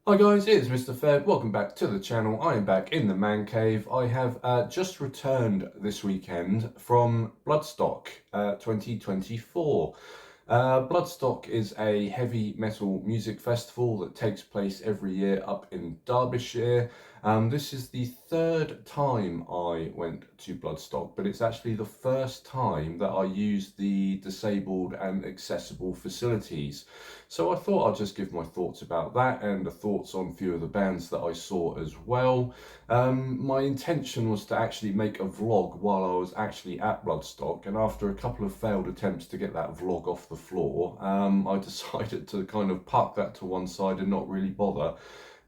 Hi guys, it's Mr. Fed. Welcome back to the channel. I am back in the man cave. I have just returned this weekend from Bloodstock 2024. Bloodstock is a heavy metal music festival that takes place every year up in Derbyshire. This is the third time I went to Bloodstock, but it's actually the first time that I used the disabled and accessible facilities. So I thought I'd just give my thoughts about that and the thoughts on a few of the bands that I saw as well. My intention was to actually make a vlog while I was actually at Bloodstock, and after a couple of failed attempts to get that vlog off the floor, I decided to kind of park that to one side and not really bother,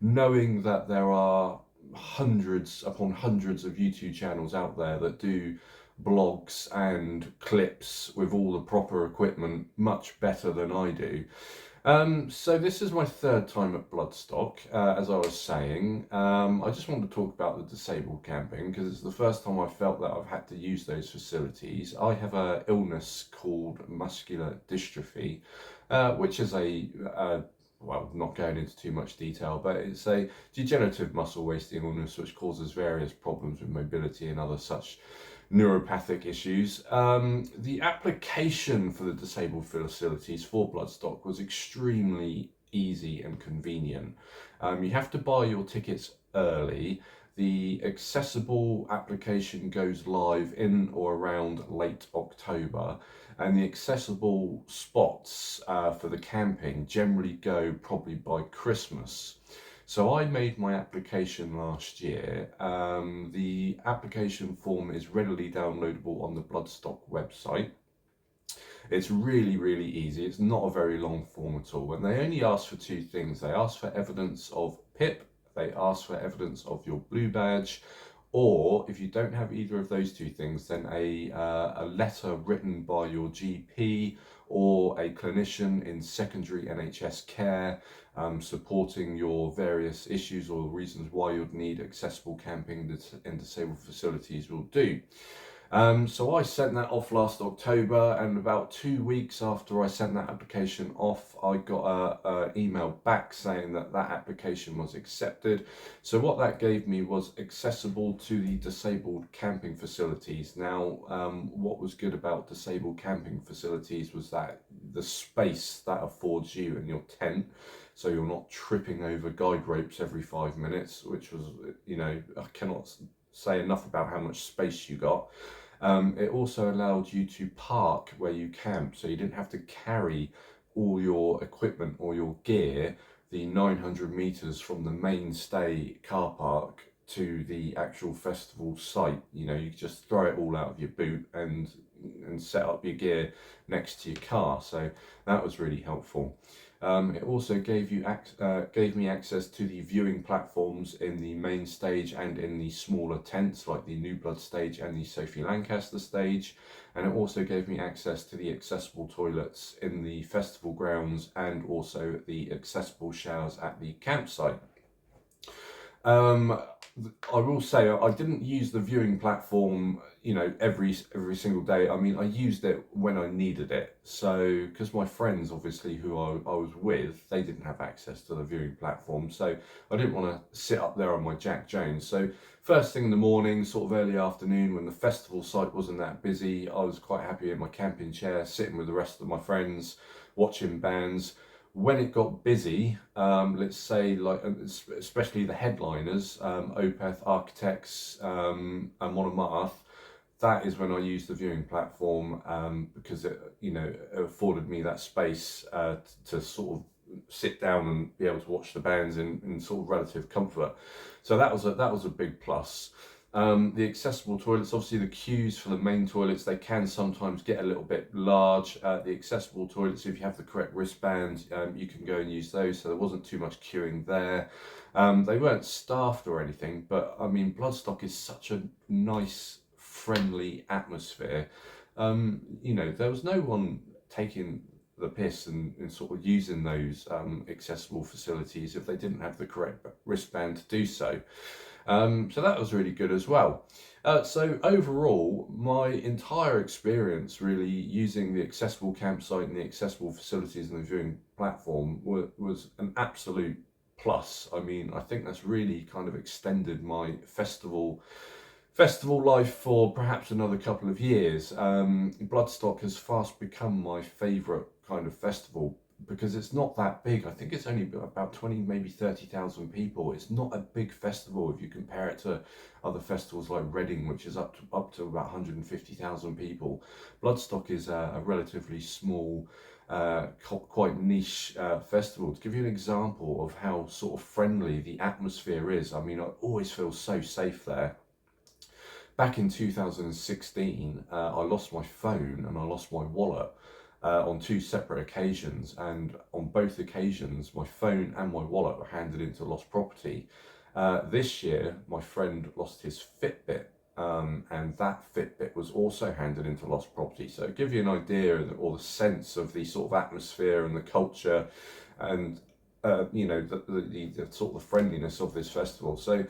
knowing that there are hundreds upon hundreds of YouTube channels out there that do blogs and clips with all the proper equipment much better than I do. So this is my third time at Bloodstock, as I was saying. I just want to talk about the disabled camping because it's the first time I felt that I've had to use those facilities. I have an illness called muscular dystrophy, which is well, not going into too much detail, but it's a degenerative muscle wasting illness which causes various problems with mobility and other such neuropathic issues. The application for the disabled facilities for Bloodstock was extremely easy and convenient. You have to buy your tickets early. The accessible application goes live in or around late October, and the accessible spots for the camping generally go probably by Christmas. So I made my application last year. The application form is readily downloadable on the Bloodstock website. It's really easy. It's not a very long form at all. And they only ask for two things. They ask for evidence of PIP. They ask for evidence of your blue badge. Or if you don't have either of those two things, then a letter written by your GP or a clinician in secondary NHS care supporting your various issues or reasons why you'd need accessible camping in disabled facilities will do. So I sent that off last October, and about 2 weeks after I sent that application off, I got an email back saying that that application was accepted. So what that gave me was accessible to the disabled camping facilities. Now, what was good about disabled camping facilities was that the space that affords you and your tent, so you're not tripping over guide ropes every 5 minutes, which was, I cannot say enough about how much space you got. It also allowed you to park where you camp, so you didn't have to carry all your equipment or your gear the 900 meters from the mainstay car park to the actual festival site. You just throw it all out of your boot and set up your gear next to your car. So that was really helpful. It also gave me access to the viewing platforms in the main stage and in the smaller tents like the New Blood stage and the Sophie Lancaster stage, and it also gave me access to the accessible toilets in the festival grounds and also the accessible showers at the campsite. I will say I didn't use the viewing platform, every single day. I mean, I used it when I needed it. So, because my friends, obviously, who I was with, they didn't have access to the viewing platform. So I didn't want to sit up there on my Jack Jones. So first thing in the morning, sort of early afternoon, when the festival site wasn't that busy, I was quite happy in my camping chair, sitting with the rest of my friends, watching bands. When it got busy, let's say, like especially the headliners, Opeth, Architects, and Monomath, that is when I used the viewing platform because it afforded me that space to sort of sit down and be able to watch the bands in sort of relative comfort. So that was a big plus. The accessible toilets, obviously the queues for the main toilets, they can sometimes get a little bit large. The accessible toilets, if you have the correct wristband, you can go and use those, so there wasn't too much queuing there. They weren't staffed or anything, but I mean, Bloodstock is such a nice, friendly atmosphere. There was no one taking the piss and sort of using those accessible facilities if they didn't have the correct wristband to do so. So that was really good as well. So overall, my entire experience really using the accessible campsite and the accessible facilities and the viewing platform was an absolute plus. I mean, I think that's really kind of extended my festival life for perhaps another couple of years. Bloodstock has fast become my favourite kind of festival because it's not that big. I think it's only about 20, maybe 30,000 people. It's not a big festival if you compare it to other festivals like Reading, which is up to about 150,000 people. Bloodstock is a relatively small, quite niche festival. To give you an example of how sort of friendly the atmosphere is, I mean, I always feel so safe there. Back in 2016, I lost my phone and I lost my wallet on two separate occasions, and on both occasions, my phone and my wallet were handed into lost property. This year, my friend lost his Fitbit, and that Fitbit was also handed into lost property. So it gives you an idea or the sense of the sort of atmosphere and the culture, and the sort of the friendliness of this festival. So,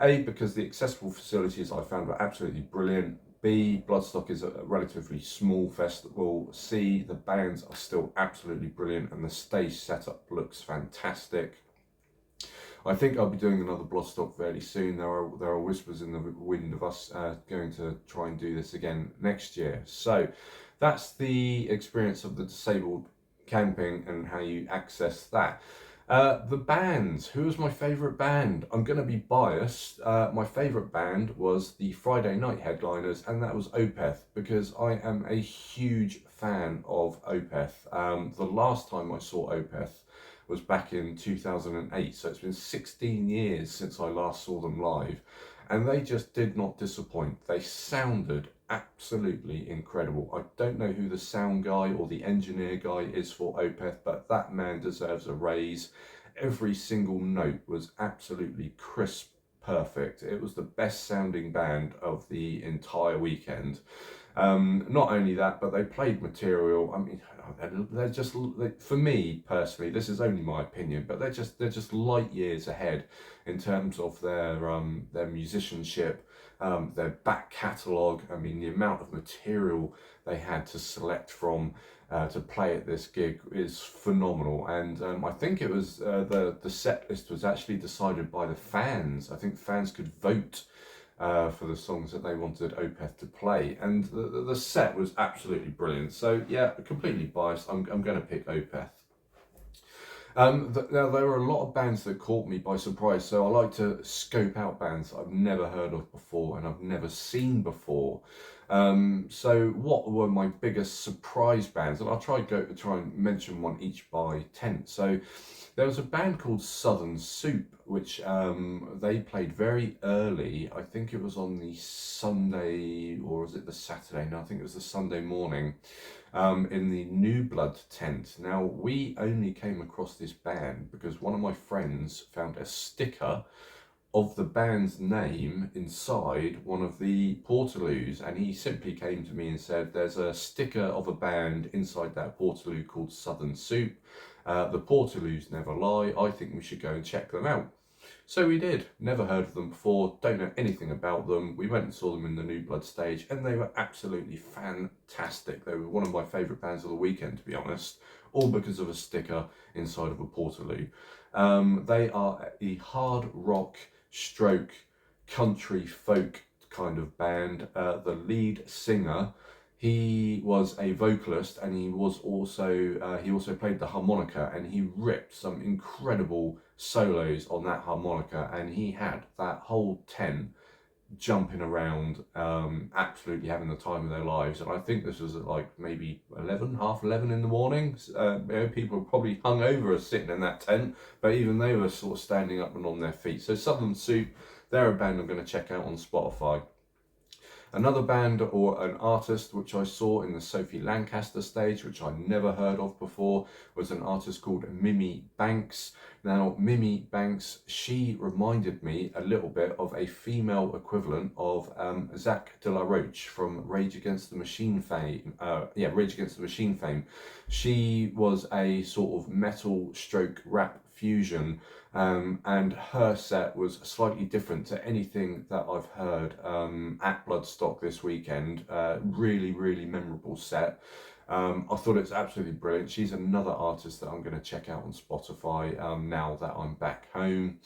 A, because the accessible facilities I found were absolutely brilliant. B, Bloodstock is a relatively small festival. C, the bands are still absolutely brilliant and the stage setup looks fantastic. I think I'll be doing another Bloodstock fairly soon. There are whispers in the wind of us going to try and do this again next year. So that's the experience of the disabled camping and how you access that. The bands. Who was my favourite band? I'm going to be biased. My favourite band was the Friday night headliners, and that was Opeth, because I am a huge fan of Opeth. The last time I saw Opeth was back in 2008, so it's been 16 years since I last saw them live, and they just did not disappoint. They sounded absolutely incredible. I don't know who the sound guy or the engineer guy is for Opeth, but that man deserves a raise. Every single note was absolutely crisp, perfect. It was the best sounding band of the entire weekend. Not only that, but they played material. I mean, they're just, for me personally, this is only my opinion, but they're just light years ahead in terms of their musicianship, their back catalogue. I mean, the amount of material they had to select from to play at this gig is phenomenal. And I think it was the set list was actually decided by the fans. I think fans could vote for the songs that they wanted Opeth to play, and the set was absolutely brilliant. So yeah, completely biased. I'm going to pick Opeth. Now there are a lot of bands that caught me by surprise, so I like to scope out bands I've never heard of before and I've never seen before. So what were my biggest surprise bands? And I'll try and mention one each by tent. So there was a band called Southern Soup, which they played very early. I think it was on the Sunday, or was it the Saturday? No, I think it was the Sunday morning, in the New Blood tent. Now, we only came across this band because one of my friends found a sticker of the band's name inside one of the portaloos, and he simply came to me and said, there's a sticker of a band inside that portaloo called Southern Soup. The portaloos never lie. I think we should go and check them out. So we did. Never heard of them before, don't know anything about them. We went and saw them in the New Blood stage, and they were absolutely fantastic. They were one of my favourite bands of the weekend, to be honest, all because of a sticker inside of a portaloo. They are a hard rock stroke country folk kind of band. The lead singer, he was a vocalist, and he also played the harmonica, and he ripped some incredible solos on that harmonica, and he had that whole tent jumping around, absolutely having the time of their lives. And I think this was at like maybe 11, half 11 in the morning. People were probably hungover sitting in that tent, but even they were sort of standing up and on their feet. So Southern Soup, they're a band I'm going to check out on Spotify. Another band or an artist which I saw in the Sophie Lancaster stage, which I never heard of before, was an artist called Mimi Banks. Now, Mimi Banks, she reminded me a little bit of a female equivalent of Zach De La Roche from Rage Against the Machine fame. Rage Against the Machine fame. She was a sort of metal stroke rap fusion, and her set was slightly different to anything that I've heard at Bloodstock this weekend. Really, really memorable set. I thought it's absolutely brilliant. She's another artist that I'm going to check out on Spotify now that I'm back home.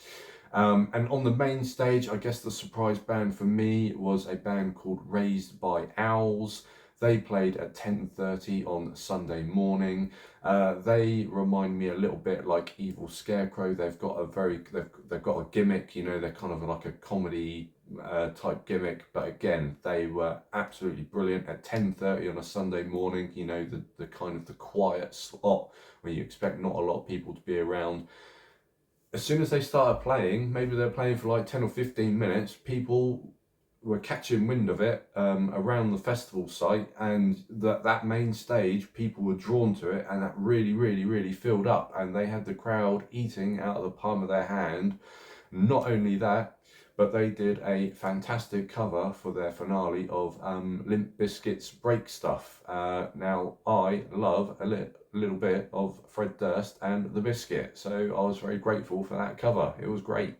And on the main stage, I guess the surprise band for me was a band called Raised by Owls. They played at 10:30 on Sunday morning. They remind me a little bit like Evil Scarecrow. They've got a gimmick, you know, they're kind of like a comedy type gimmick, but again, they were absolutely brilliant at 10:30 on a Sunday morning. You know, the kind of the quiet slot where you expect not a lot of people to be around. As soon as they started playing, maybe they're playing for like 10 or 15 minutes, people were catching wind of it around the festival site, and that main stage, people were drawn to it, and that really filled up, and they had the crowd eating out of the palm of their hand. Not only that, but they did a fantastic cover for their finale of Limp Bizkit's Break Stuff. Now, I love a little bit of Fred Durst and the Biscuit, so I was very grateful for that cover. It was great.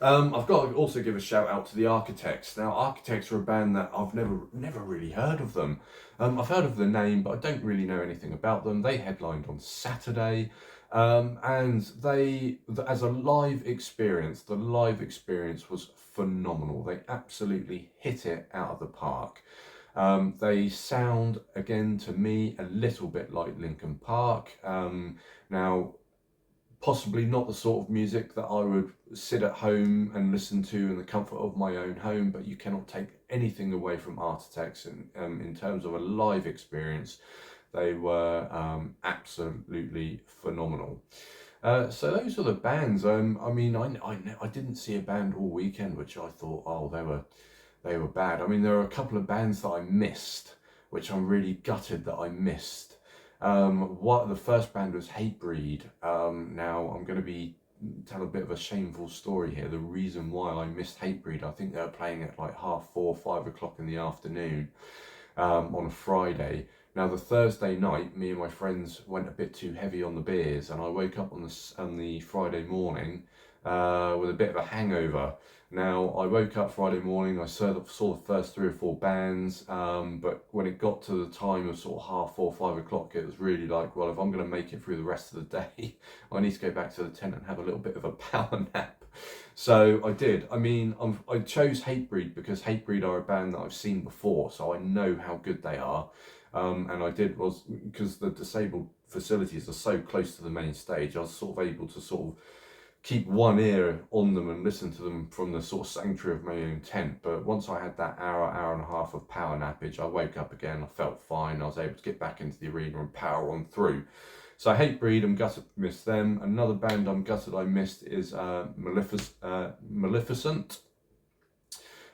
I've got to also give a shout out to the Architects. Now, Architects are a band that I've never really heard of them. I've heard of the name, but I don't really know anything about them. They headlined on Saturday, and they, as a live experience, the live experience was phenomenal. They absolutely hit it out of the park. They sound, again, to me, a little bit like Linkin Park. Now, possibly not the sort of music that I would sit at home and listen to in the comfort of my own home, but you cannot take anything away from Architects in terms of a live experience. They were absolutely phenomenal. So those are the bands. I mean, I didn't see a band all weekend, which I thought, oh, they were bad. I mean, there are a couple of bands that I missed, which I'm really gutted that I missed. The first band was Hatebreed. Now I'm going to tell a bit of a shameful story here. The reason why I missed Hatebreed, I think they were playing at like 4:30, 5 o'clock in the afternoon on a Friday. Now the Thursday night, me and my friends went a bit too heavy on the beers, and I woke up on the Friday morning with a bit of a hangover. Now, I woke up Friday morning, I saw the first 3 or 4 bands, but when it got to the time of sort of 4:30, 5 o'clock, it was really like, well, if I'm going to make it through the rest of the day, I need to go back to the tent and have a little bit of a power nap. So I did. I mean, I chose Hatebreed because Hatebreed are a band that I've seen before, so I know how good they are. And I did was because the disabled facilities are so close to the main stage, I was sort of able to sort of keep one ear on them and listen to them from the sort of sanctuary of my own tent. But once I had that hour and a half of power nappage, I woke up again, I felt fine, I was able to get back into the arena and power on through. So Hatebreed, I'm gutted I missed them. Another band I'm gutted I missed is Maleficent.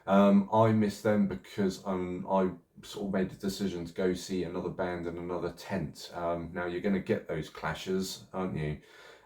I missed them because I sort of made the decision to go see another band in another tent. Now you're going to get those clashes, aren't you?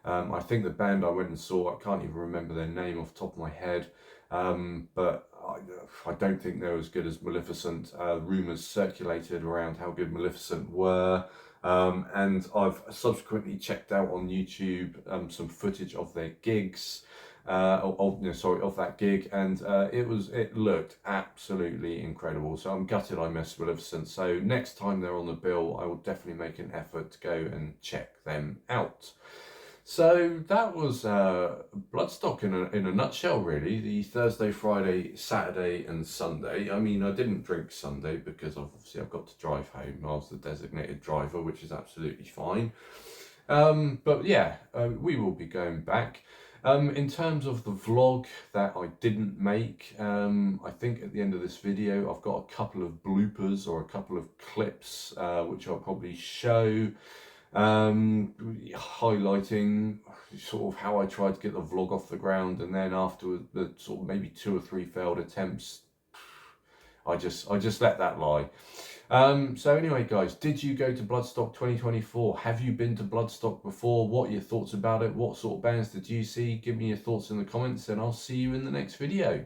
I think the band I went and saw, I can't even remember their name off the top of my head, but I don't think they're as good as Maleficent. Rumours circulated around how good Maleficent were, and I've subsequently checked out on YouTube some footage of their gigs, of that gig, and it looked absolutely incredible. So I'm gutted I missed Maleficent. So next time they're on the bill, I will definitely make an effort to go and check them out. So that was Bloodstock in a nutshell, really. The Thursday, Friday, Saturday and Sunday. I mean, I didn't drink Sunday because obviously I've got to drive home. I was the designated driver, which is absolutely fine. But yeah, we will be going back. In terms of the vlog that I didn't make, I think at the end of this video I've got a couple of bloopers or a couple of clips which I'll probably show. Highlighting sort of how I tried to get the vlog off the ground, and then after the sort of maybe 2 or 3 failed attempts, I just let that lie. So anyway, guys, did you go to Bloodstock 2024? Have you been to Bloodstock before? What are your thoughts about it? What sort of bands did you see? Give me your thoughts in the comments, and I'll see you in the next video.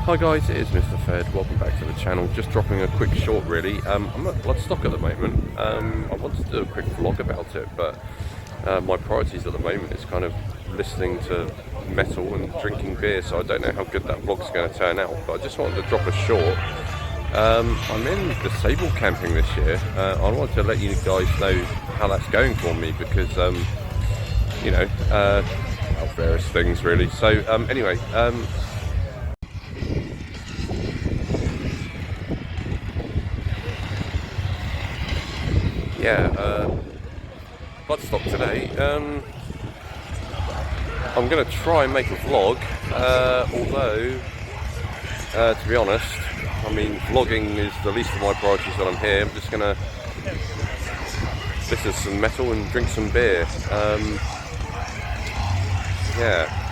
Hi guys, it is Mr. Fed. Welcome back to the channel. Just dropping a quick short really. I'm at Bloodstock at the moment. I wanted to do a quick vlog about it, but my priorities at the moment is kind of listening to metal and drinking beer, so I don't know how good that vlog's going to turn out. But I just wanted to drop a short I'm in disabled camping this year. I wanted to let you guys know how that's going for me because, you know, well, various things really. So anyway, yeah, Bloodstock today. I'm going to try and make a vlog, although, to be honest, I mean, vlogging is the least of my priorities when I'm here. I'm just going to listen to some metal and drink some beer. Yeah.